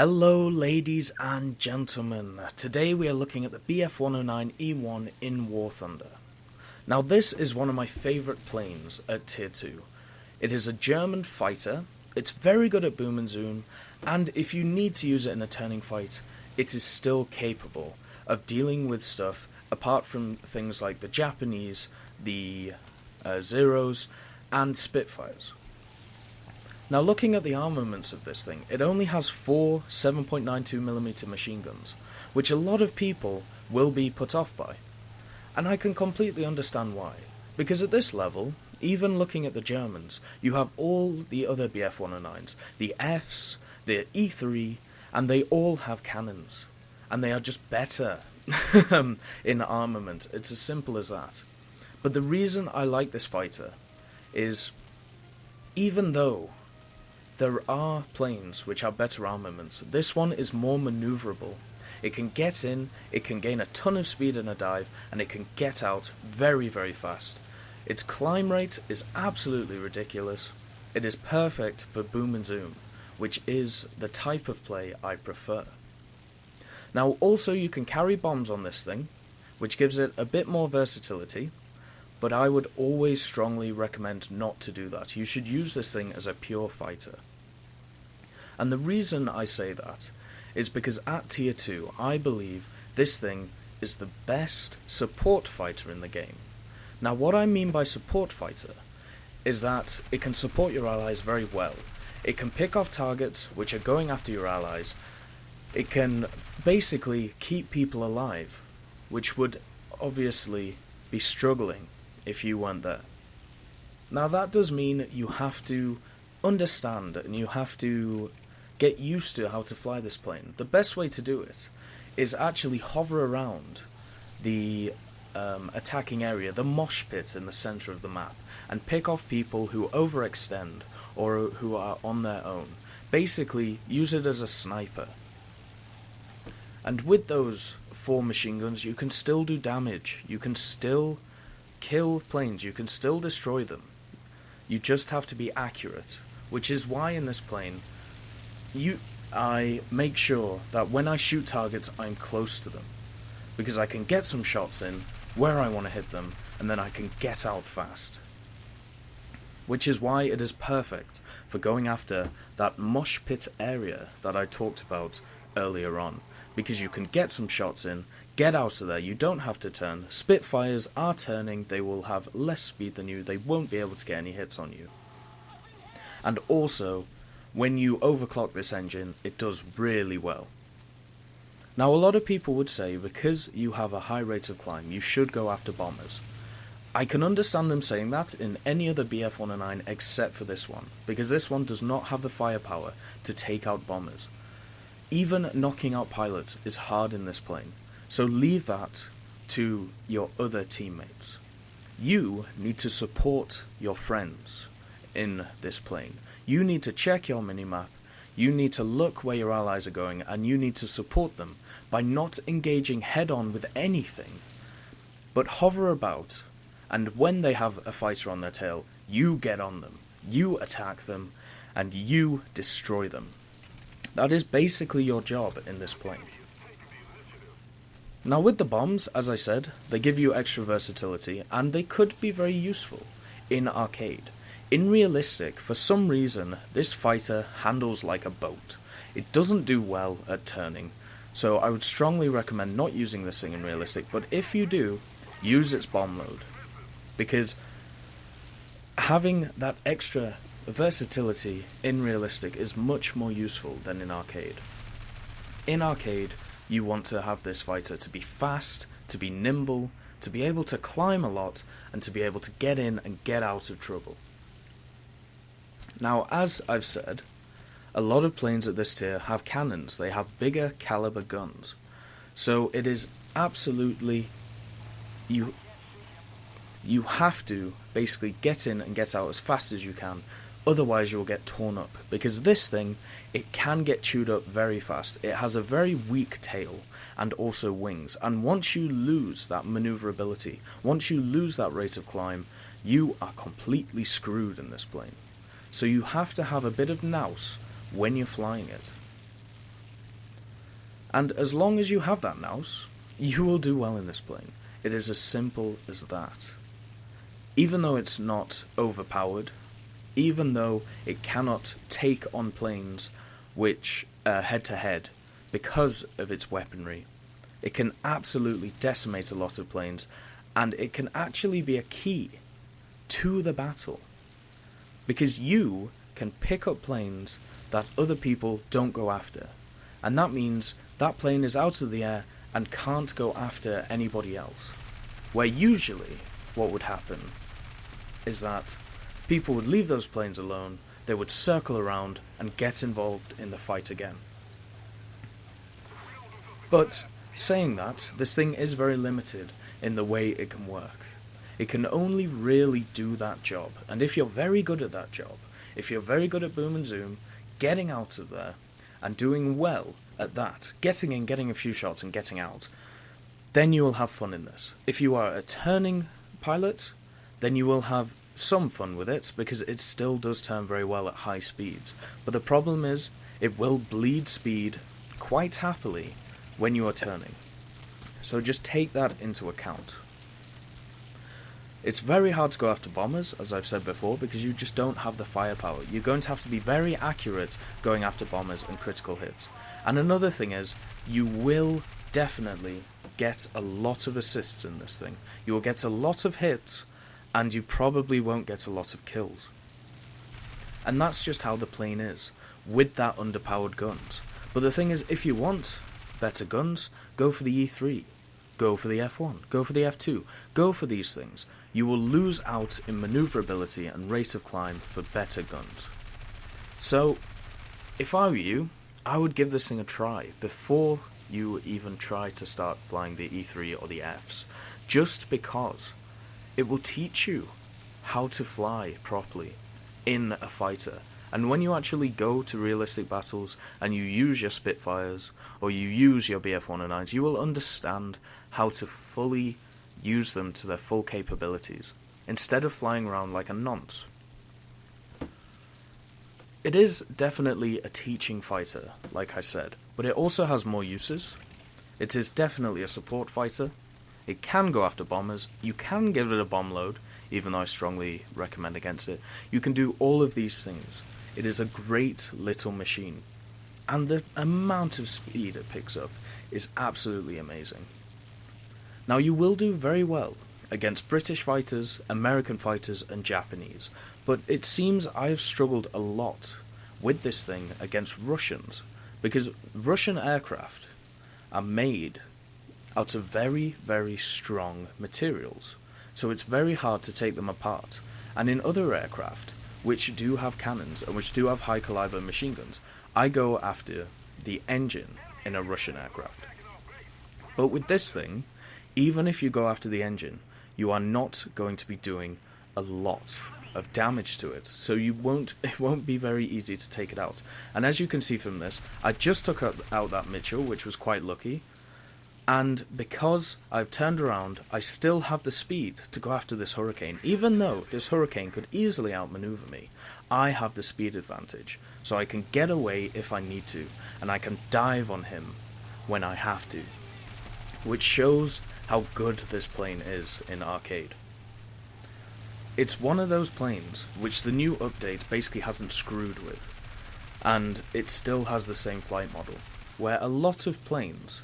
Hello ladies and gentlemen, today we are looking at the BF-109 E-1 in War Thunder. Now this is one of my favourite planes at Tier 2. It is a German fighter, it's very good at boom and zoom, and if you need to use it in a turning fight, it is still capable of dealing with stuff apart from things like the Japanese, the Zeros, and Spitfires. Now looking at the armaments of this thing, it only has 4 7.92mm machine guns, which a lot of people will be put off by. And I can completely understand why, because at this level, even looking at the Germans, you have all the other BF-109s, the Fs, the E-3, and they all have cannons. And they are just better in armament, it's as simple as that. But the reason I like this fighter is, even though there are planes which have better armaments, this one is more maneuverable. It can get in, it can gain a ton of speed in a dive, and it can get out very, very fast. Its climb rate is absolutely ridiculous. It is perfect for boom and zoom, which is the type of play I prefer. Now also you can carry bombs on this thing, which gives it a bit more versatility, but I would always strongly recommend not to do that. You should use this thing as a pure fighter. And the reason I say that is because at Tier 2, I believe this thing is the best support fighter in the game. Now what I mean by support fighter is that it can support your allies very well. It can pick off targets which are going after your allies. It can basically keep people alive, which would obviously be struggling if you weren't there. Now that does mean you have to understand and you have to get used to how to fly this plane. The best way to do it is actually hover around the attacking area, the mosh pit in the center of the map, and pick off people who overextend or who are on their own. Basically, use it as a sniper. And with those 4 machine guns, you can still do damage. You can still kill planes. You can still destroy them. You just have to be accurate, which is why in this plane, I make sure that when I shoot targets, I'm close to them, because I can get some shots in where I want to hit them, and then I can get out fast. Which is why it is perfect for going after that mosh pit area that I talked about earlier on, because you can get some shots in, get out of there, you don't have to turn. Spitfires are turning, they will have less speed than you, they won't be able to get any hits on you. And also, when you overclock this engine, it does really well. Now a lot of people would say because you have a high rate of climb, you should go after bombers. I can understand them saying that in any other BF-109 except for this one, because this one does not have the firepower to take out bombers. Even knocking out pilots is hard in this plane, so leave that to your other teammates. You need to support your friends in this plane. You need to check your minimap, you need to look where your allies are going, and you need to support them by not engaging head-on with anything, but hover about, and when they have a fighter on their tail, you get on them, you attack them, and you destroy them. That is basically your job in this plane. Now with the bombs, as I said, they give you extra versatility, and they could be very useful in arcade. In realistic, for some reason, this fighter handles like a boat. It doesn't do well at turning, so I would strongly recommend not using this thing in realistic, but if you do, use its bomb load. Because having that extra versatility in realistic is much more useful than in arcade. In arcade, you want to have this fighter to be fast, to be nimble, to be able to climb a lot, and to be able to get in and get out of trouble. Now, as I've said, a lot of planes at this tier have cannons. They have bigger caliber guns. So it is absolutely, you have to basically get in and get out as fast as you can, otherwise you'll get torn up. Because this thing, it can get chewed up very fast. It has a very weak tail and also wings. And once you lose that maneuverability, once you lose that rate of climb, you are completely screwed in this plane. So you have to have a bit of nous when you're flying it. And as long as you have that nous, you will do well in this plane. It is as simple as that. Even though it's not overpowered, even though it cannot take on planes which head-to-head because of its weaponry, it can absolutely decimate a lot of planes, and it can actually be a key to the battle, because you can pick up planes that other people don't go after, and that means that plane is out of the air and can't go after anybody else. Where usually what would happen is that people would leave those planes alone, they would circle around and get involved in the fight again. But saying that, this thing is very limited in the way it can work. It can only really do that job, and if you're very good at that job, if you're very good at boom and zoom, getting out of there and doing well at that, getting in, getting a few shots and getting out, then you will have fun in this. If you are a turning pilot, then you will have some fun with it, because it still does turn very well at high speeds. But the problem is, it will bleed speed quite happily when you are turning. So just take that into account. It's very hard to go after bombers, as I've said before, because you just don't have the firepower. You're going to have to be very accurate going after bombers and critical hits. And another thing is, you will definitely get a lot of assists in this thing. You will get a lot of hits, and you probably won't get a lot of kills. And that's just how the plane is, with that underpowered guns. But the thing is, if you want better guns, go for the E-3, go for the F-1, go for the F-2, go for these things. You will lose out in maneuverability and rate of climb for better guns. So, if I were you, I would give this thing a try before you even try to start flying the E-3 or the Fs, just because it will teach you how to fly properly in a fighter. And when you actually go to realistic battles and you use your Spitfires or you use your BF-109s, you will understand how to fully use them to their full capabilities, instead of flying around like a nonce. It is definitely a teaching fighter, like I said, but it also has more uses. It is definitely a support fighter. It can go after bombers. You can give it a bomb load, even though I strongly recommend against it. You can do all of these things. It is a great little machine, and the amount of speed it picks up is absolutely amazing. Now, you will do very well against British fighters, American fighters, and Japanese, but it seems I've struggled a lot with this thing against Russians, because Russian aircraft are made out of very, very strong materials, so it's very hard to take them apart. And in other aircraft, which do have cannons and which do have high caliber machine guns, I go after the engine in a Russian aircraft. But with this thing, even if you go after the engine, you are not going to be doing a lot of damage to it, so it won't be very easy to take it out. And as you can see from this, I just took out that Mitchell, which was quite lucky, and because I've turned around, I still have the speed to go after this Hurricane. Even though this Hurricane could easily outmaneuver me, I have the speed advantage, so I can get away if I need to, and I can dive on him when I have to, which shows how good this plane is in arcade. It's one of those planes which the new update basically hasn't screwed with, and it still has the same flight model, where a lot of planes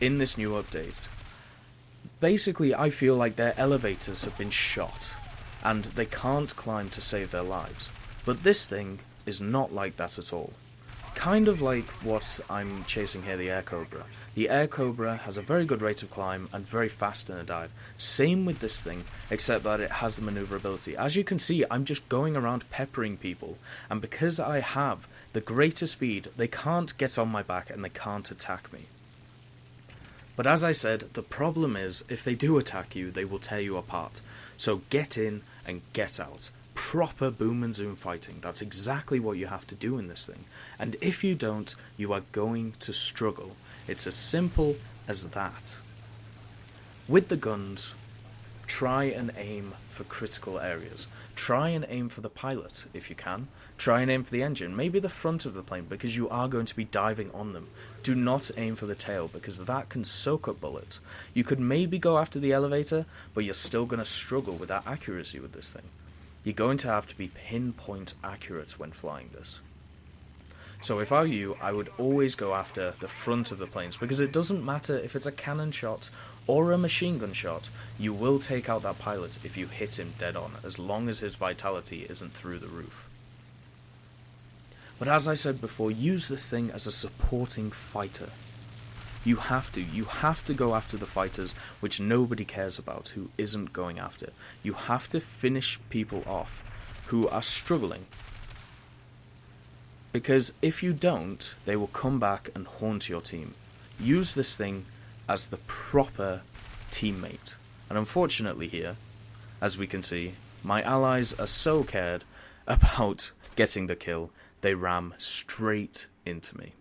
in this new update, basically I feel like their elevators have been shot, and they can't climb to save their lives. But this thing is not like that at all. Kind of like what I'm chasing here, the Air Cobra. The Air Cobra has a very good rate of climb and very fast in a dive. Same with this thing, except that it has the maneuverability. As you can see, I'm just going around peppering people, and because I have the greater speed, they can't get on my back and they can't attack me. But as I said, the problem is, if they do attack you, they will tear you apart. So get in and get out. Proper boom and zoom fighting. That's exactly what you have to do in this thing. And if you don't, you are going to struggle. It's as simple as that. With the guns, try and aim for critical areas. Try and aim for the pilot if you can. Try and aim for the engine, maybe the front of the plane, because you are going to be diving on them. Do not aim for the tail, because that can soak up bullets. You could maybe go after the elevator, but you're still going to struggle with that accuracy with this thing. You're going to have to be pinpoint accurate when flying this. So if I were you, I would always go after the front of the planes, because it doesn't matter if it's a cannon shot or a machine gun shot, you will take out that pilot if you hit him dead on, as long as his vitality isn't through the roof. But as I said before, use this thing as a supporting fighter. You have to go after the fighters which nobody cares about, who isn't going after. You have to finish people off who are struggling. Because if you don't, they will come back and haunt your team. Use this thing as the proper teammate. And unfortunately here, as we can see, my allies are so cared about getting the kill, they ram straight into me.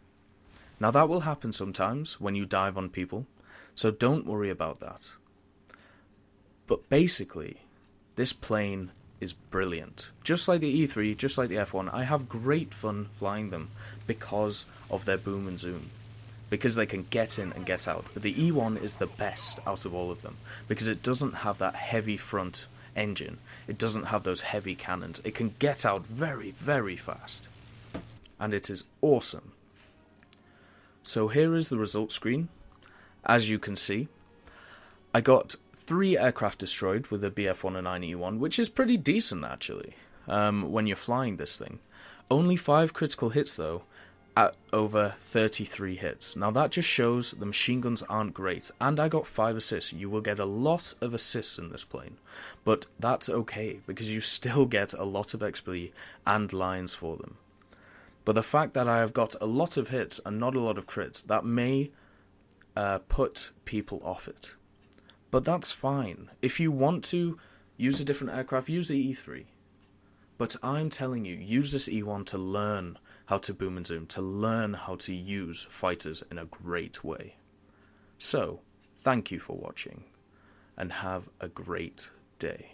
Now that will happen sometimes when you dive on people, so don't worry about that. But basically, this plane is brilliant. Just like the E3, just like the F1, I have great fun flying them because of their boom and zoom. Because they can get in and get out. But the E-1 is the best out of all of them, because it doesn't have that heavy front engine. It doesn't have those heavy cannons. It can get out very, very fast. And it is awesome. So here is the result screen. As you can see, I got 3 aircraft destroyed with the BF-109 E-1, which is pretty decent actually, when you're flying this thing. Only 5 critical hits though, at over 33 hits. Now that just shows the machine guns aren't great, and I got 5 assists. You will get a lot of assists in this plane, but that's okay, because you still get a lot of XP and lines for them. But the fact that I have got a lot of hits and not a lot of crits, that may put people off it. But that's fine. If you want to use a different aircraft, use the E3. But I'm telling you, use this E1 to learn how to boom and zoom, to learn how to use fighters in a great way. So, thank you for watching, and have a great day.